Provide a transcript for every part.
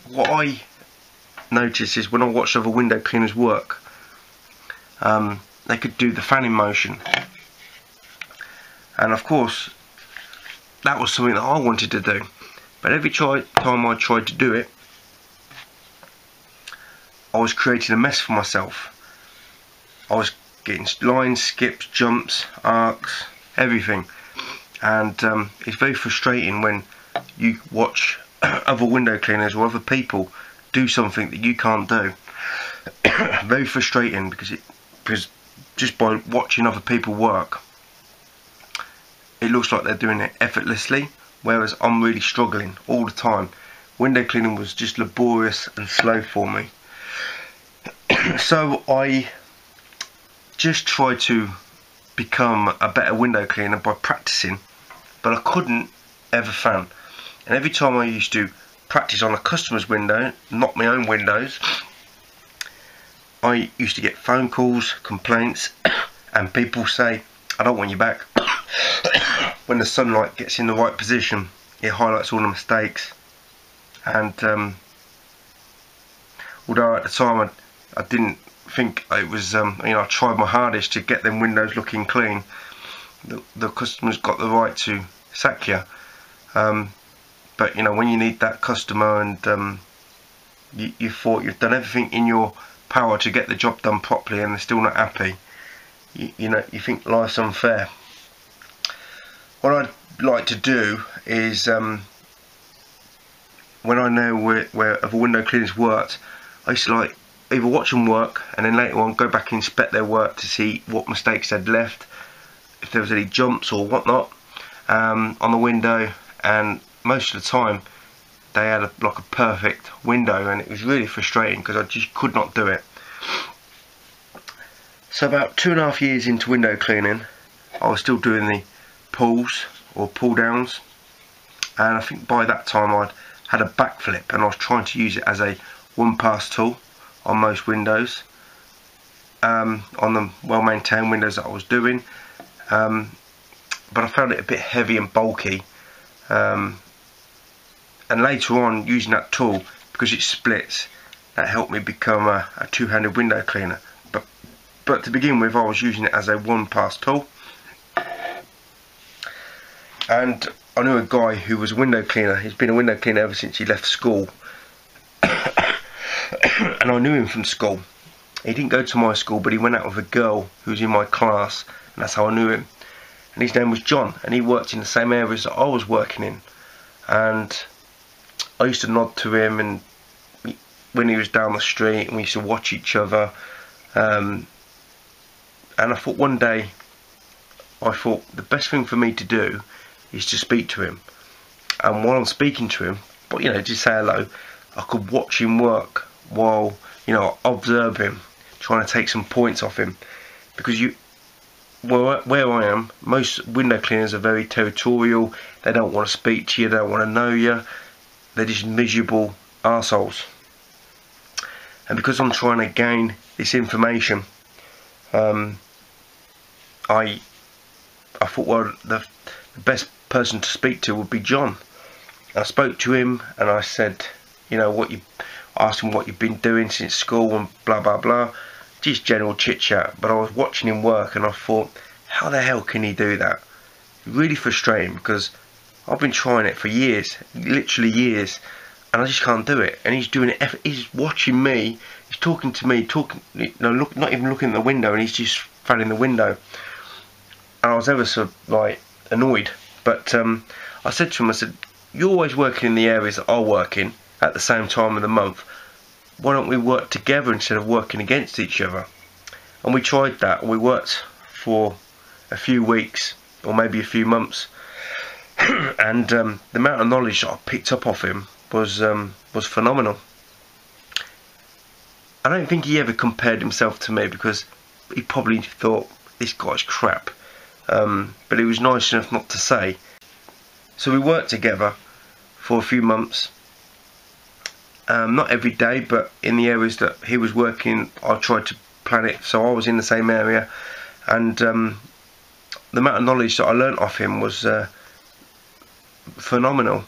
what I noticed is when I watched other window cleaners work, they could do the fanning motion, and of course that was something that I wanted to do, but every time I tried to do it, I was creating a mess for myself. I was getting lines, skips, jumps, arcs, everything, and it's very frustrating when you watch other window cleaners or other people do something that you can't do. Very frustrating, because just by watching other people work, it looks like they're doing it effortlessly, whereas I'm really struggling all the time. Window cleaning was just laborious and slow for me. So I just tried to become a better window cleaner by practicing, but I couldn't ever fan. And every time I used to practice on a customer's window, not my own windows, I used to get phone calls, complaints, and people say, "I don't want you back." When the sunlight gets in the right position, it highlights all the mistakes. And although at the time I didn't think it was, I tried my hardest to get them windows looking clean, the customer's got the right to sack you. But when you need that customer, and you thought you've done everything in your power to get the job done properly, and they're still not happy, you think life's unfair. What I'd like to do is, when I know where other window cleaners worked, I used to either watch them work and then later on go back and inspect their work to see what mistakes they'd left, if there was any jumps or whatnot on the window. And most of the time they had a perfect window, and it was really frustrating because I just could not do it. So about 2.5 years into window cleaning, I was still doing the pulls or pull downs, and I think by that time I'd had a backflip, and I was trying to use it as a one-pass tool on most windows, on the well-maintained windows that I was doing, but I found it a bit heavy and bulky, and later on, using that tool, because it splits, that helped me become a two-handed window cleaner. But to begin with, I was using it as a one-pass tool. And I knew a guy who was a window cleaner. He's been a window cleaner ever since he left school. And I knew him from school. He didn't go to my school, but he went out with a girl who was in my class, and that's how I knew him. And his name was John, and he worked in the same areas that I was working in. And I used to nod to him, and when he was down the street, and we used to watch each other. And I thought one day, the best thing for me to do is to speak to him. And while I'm speaking to him, but just say hello, I could watch him work while observe him, trying to take some points off him. Because where I am, most window cleaners are very territorial. They don't want to speak to you, they don't want to know you. They're just miserable arseholes. And because I'm trying to gain this information, I thought, well, the best person to speak to would be John. I spoke to him, and I said, asked him what you've been doing since school and blah blah blah, just general chit chat. But I was watching him work, and I thought, how the hell can he do that? Really frustrating, because I've been trying it for years, literally years, and I just can't do it. And he's doing it. He's watching me. He's talking to me, not even looking at the window, and he's just fanning the window. And I was ever so annoyed. But I said to him, I said, "You're always working in the areas that I work in at the same time of the month. Why don't we work together instead of working against each other?" And we tried that. We worked for a few weeks, or maybe a few months, and the amount of knowledge that I picked up off him was phenomenal. I don't think he ever compared himself to me, because he probably thought, this guy's crap. But he was nice enough not to say. So we worked together for a few months. Not every day, but in the areas that he was working, I tried to plan it so I was in the same area. And the amount of knowledge that I learnt off him was phenomenal.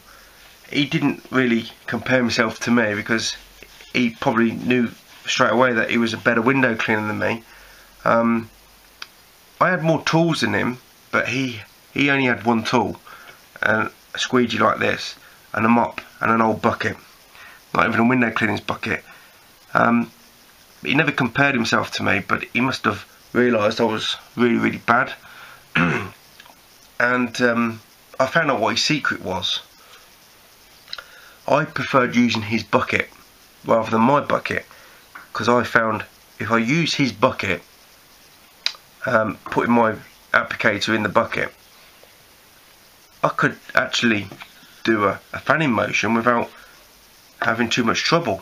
he didn't really compare himself to me, because he probably knew straight away that he was a better window cleaner than me. I had more tools than him, but he only had one tool, a squeegee like this, and a mop, and an old bucket, not even a window cleaning bucket. He never compared himself to me, but he must have realised I was really, really bad. And I found out what his secret was. I preferred using his bucket rather than my bucket, because I found if I use his bucket, putting my applicator in the bucket, I could actually do a fanning motion without having too much trouble.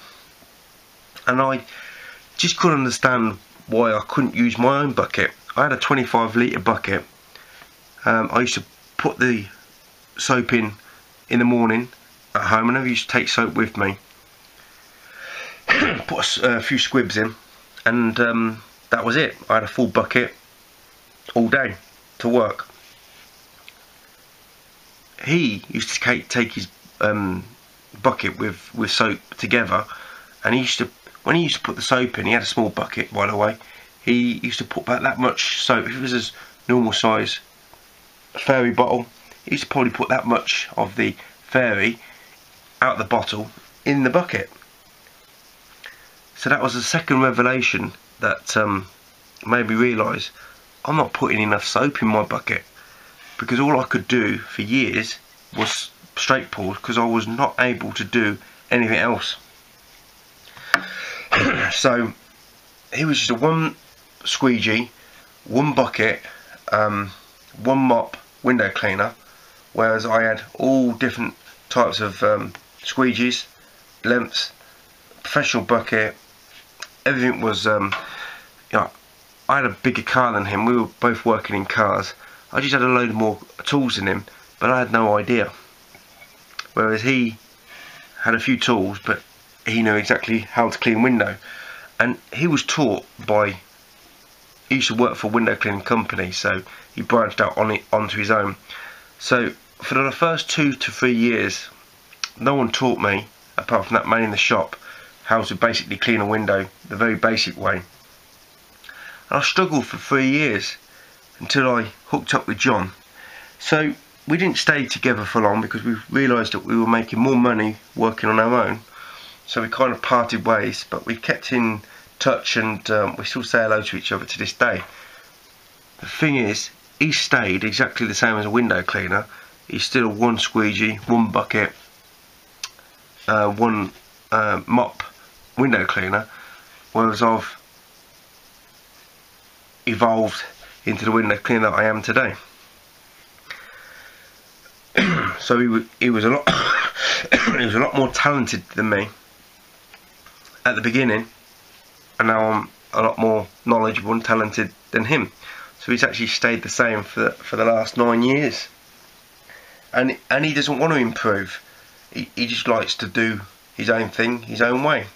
And I just couldn't understand why I couldn't use my own bucket. I had a 25 litre bucket. I used to put the soap in the morning at home. I never used to take soap with me. Put a few squibs in, and that was it. I had a full bucket all day to work. He used to take his bucket with soap together, and when he used to put the soap in, he had a small bucket, by the way. He used to put back that much soap. If it was a normal size fairy bottle, he used to probably put that much of the fairy out the bottle in the bucket. So that was the second revelation that made me realise I'm not putting enough soap in my bucket, because all I could do for years was straight pulls, because I was not able to do anything else. So he was just a one squeegee, one bucket, one mop window cleaner, whereas I had all different types of squeegees, lengths, professional bucket. Everything was, you know, I had a bigger car than him. We were both working in cars. I just had a load more tools than him, but I had no idea. Whereas he had a few tools, but he knew exactly how to clean window. And he was taught by, he used to work for a window cleaning company, so he branched out onto his own. So for the first 2 to 3 years, no one taught me, apart from that man in the shop, how to basically clean a window the very basic way. And I struggled for 3 years until I hooked up with John. So we didn't stay together for long, because we realised that we were making more money working on our own. So we kind of parted ways, but we kept in touch, and we still say hello to each other to this day. The thing is, he stayed exactly the same as a window cleaner. He's still one squeegee, one bucket, one mop window cleaner, whereas I've evolved into the window cleaner that I am today. So he was a lot he was a lot more talented than me at the beginning, and now I'm a lot more knowledgeable and talented than him. So he's actually stayed the same for the last 9 years, and he doesn't want to improve. He just likes to do his own thing, his own way.